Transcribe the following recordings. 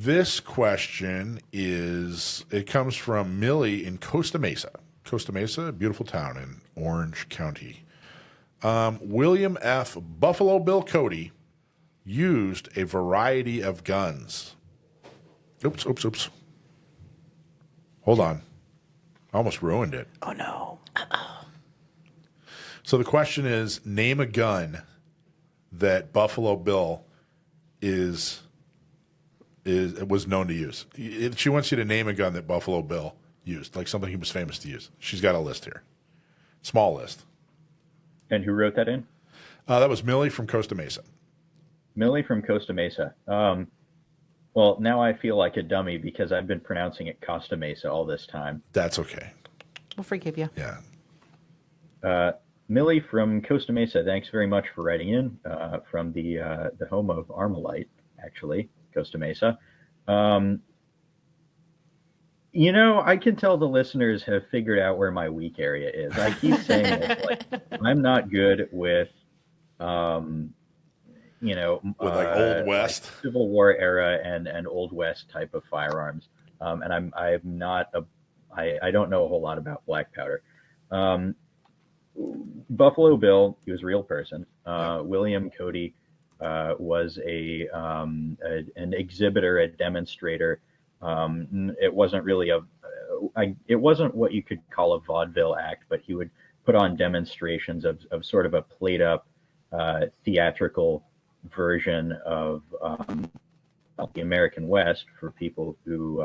This question it comes from Millie in Costa Mesa. Costa Mesa, a beautiful town in Orange County. William F. Buffalo Bill Cody used a variety of guns. Oops. Hold on. I almost ruined it. Oh, no. So the question is, name a gun that Buffalo Bill was known to use. She wants you to name a gun that Buffalo Bill used, like something he was famous to use. She's got a list here. Small list. And who wrote that in? That was Millie from Costa Mesa. Millie from Costa Mesa. Well, now I feel like a dummy because I've been pronouncing it Costa Mesa all this time. That's okay. We'll forgive you. Yeah. Millie from Costa Mesa, thanks very much for writing in from the home of Armalite, actually, Costa Mesa. You know, I can tell the listeners have figured out where my weak area is. I keep saying it, like, I'm not good with, With like Old West, like Civil War era and Old West type of firearms. And I'm not I don't know a whole lot about black powder. Buffalo Bill, he was a real person. William Cody was an exhibitor, a demonstrator. It wasn't really it wasn't what you could call a vaudeville act, but he would put on demonstrations of sort of a played up theatrical version of the American West for people who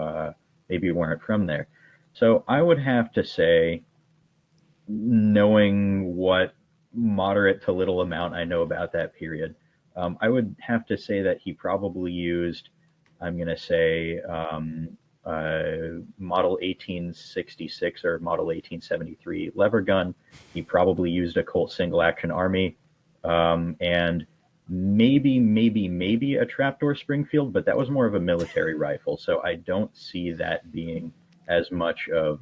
maybe weren't from there. So I would have to say, knowing what moderate to little amount I know about that period, I would have to say that he probably used, I'm going to say, model 1866 or model 1873 lever gun. He probably used a Colt single action Army, and maybe a trapdoor Springfield, but that was more of a military rifle. So I don't see that being as much of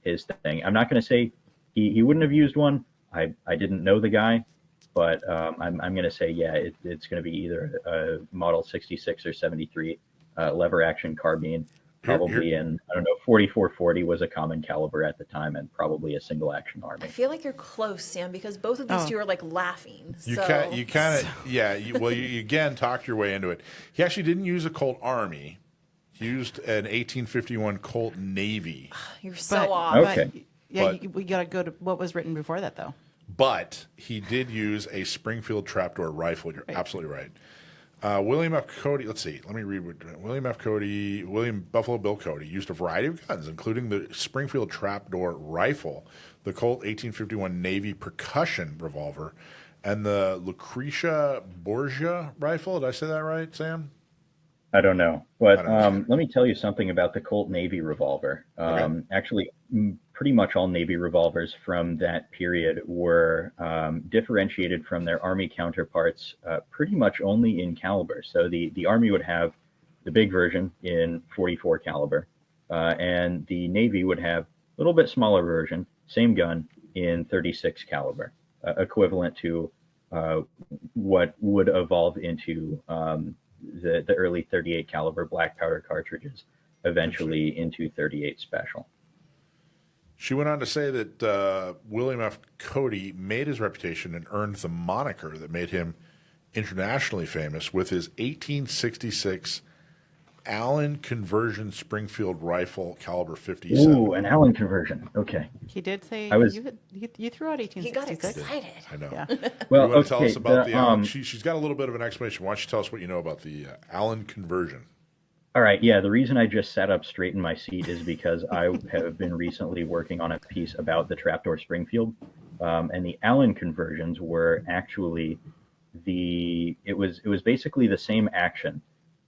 his thing. I'm not going to say he wouldn't have used one. I didn't know the guy, but I'm going to say, yeah, it's going to be either a model 66 or 73 lever action carbine, probably in, I don't know, 4440 was a common caliber at the time, and probably a single action Army. I feel like you're close, Sam, because both of these two are like laughing. You kind of, yeah. You again talked your way into it. He actually didn't use a Colt Army. He used an 1851 Colt Navy. You're so off. Okay. We got to go to what was written before that, though. But he did use a Springfield trapdoor rifle. You're absolutely right. William F. Cody, let's see. Let me read what William Buffalo Bill Cody used a variety of guns, including the Springfield trapdoor rifle, the Colt 1851 Navy percussion revolver, and the Lucretia Borgia rifle. Did I say that right, Sam? I don't know. But let me tell you something about the Colt Navy revolver. Okay. Actually, pretty much all Navy revolvers from that period were differentiated from their Army counterparts pretty much only in caliber. So the Army would have the big version in 44 caliber, and the Navy would have a little bit smaller version, same gun, in 36 caliber, equivalent to what would evolve into the early 38 caliber black powder cartridges, eventually into 38 special. She went on to say that William F. Cody made his reputation and earned the moniker that made him internationally famous with his 1866 Allen conversion Springfield rifle caliber 57. Ooh, an Allen conversion. Okay. He did say you threw out 1866. He got excited. I know. Yeah. Well, you want to tell us about the Allen? um, She's got a little bit of an explanation. Why don't you tell us what you know about the Allen conversion? All right. Yeah. The reason I just sat up straight in my seat is because I have been recently working on a piece about the trapdoor Springfield, and the Allen conversions were actually it was basically the same action,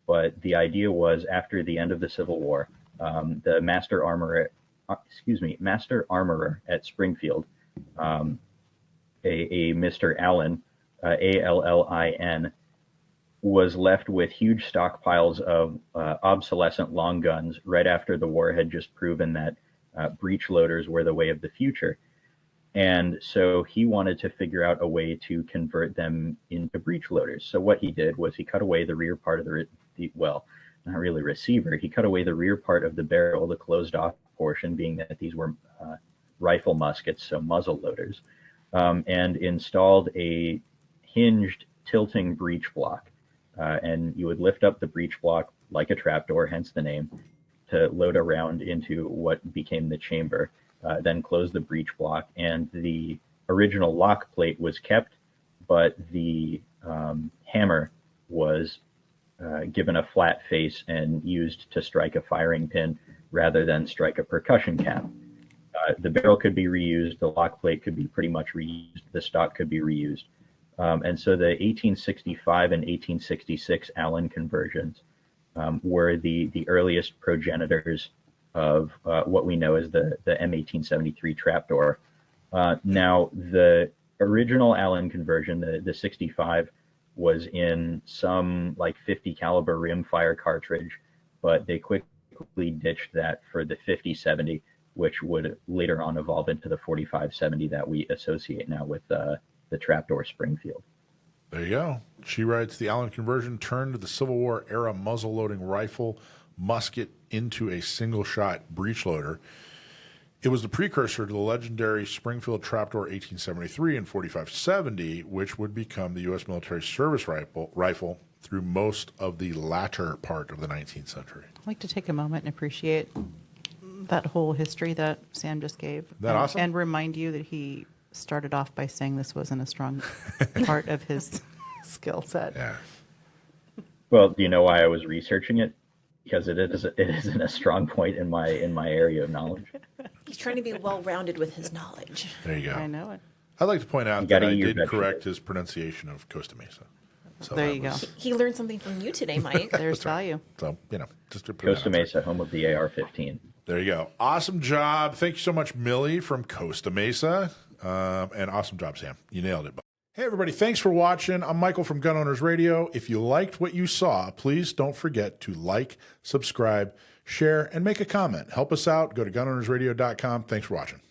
but the idea was after the end of the Civil War, the master armorer at Springfield, a Mr. Allen, Allin, was left with huge stockpiles of obsolescent long guns right after the war had just proven that breech loaders were the way of the future. And so he wanted to figure out a way to convert them into breech loaders. So what he did was he cut away the rear part of the not really receiver. He cut away the rear part of the barrel, the closed off portion, being that these were rifle muskets, so muzzle loaders, and installed a hinged tilting breech block. And you would lift up the breech block like a trapdoor, hence the name, to load a round into what became the chamber, then close the breech block. And the original lock plate was kept, but the hammer was given a flat face and used to strike a firing pin rather than strike a percussion cap. The barrel could be reused, the lock plate could be pretty much reused, the stock could be reused. And so the 1865 and 1866 Allen conversions were the earliest progenitors of what we know as the M1873 trapdoor. Now, the original Allen conversion, the 65, was in some like 50 caliber rimfire cartridge, but they quickly ditched that for the 50-70, which would later on evolve into the 45-70 that we associate now with the trapdoor Springfield. There you go. She writes, the Allen conversion turned the Civil War era muzzle-loading rifle musket into a single-shot breech loader. It was the precursor to the legendary Springfield Trapdoor 1873 and 45-70, which would become the U.S. military service rifle through most of the latter part of the 19th century. I'd like to take a moment and appreciate that whole history that Sam just gave. That awesome? And remind you that he started off by saying this wasn't a strong part of his skill set. Yeah. Well, do you know why I was researching it? Because it isn't a strong point in my area of knowledge. He's trying to be well-rounded with his knowledge. There you go. I know it. I'd like to point out that I did correct his pronunciation of Costa Mesa. So there you go. He learned something from you today, Mike. There's value. So, just to put Costa Mesa, home of the AR-15. There you go. Awesome job. Thank you so much, Millie from Costa Mesa. And awesome job, Sam. You nailed it. Hey, everybody. Thanks for watching. I'm Michael from Gun Owners Radio. If you liked what you saw, please don't forget to like, subscribe, share, and make a comment. Help us out. Go to gunownersradio.com. Thanks for watching.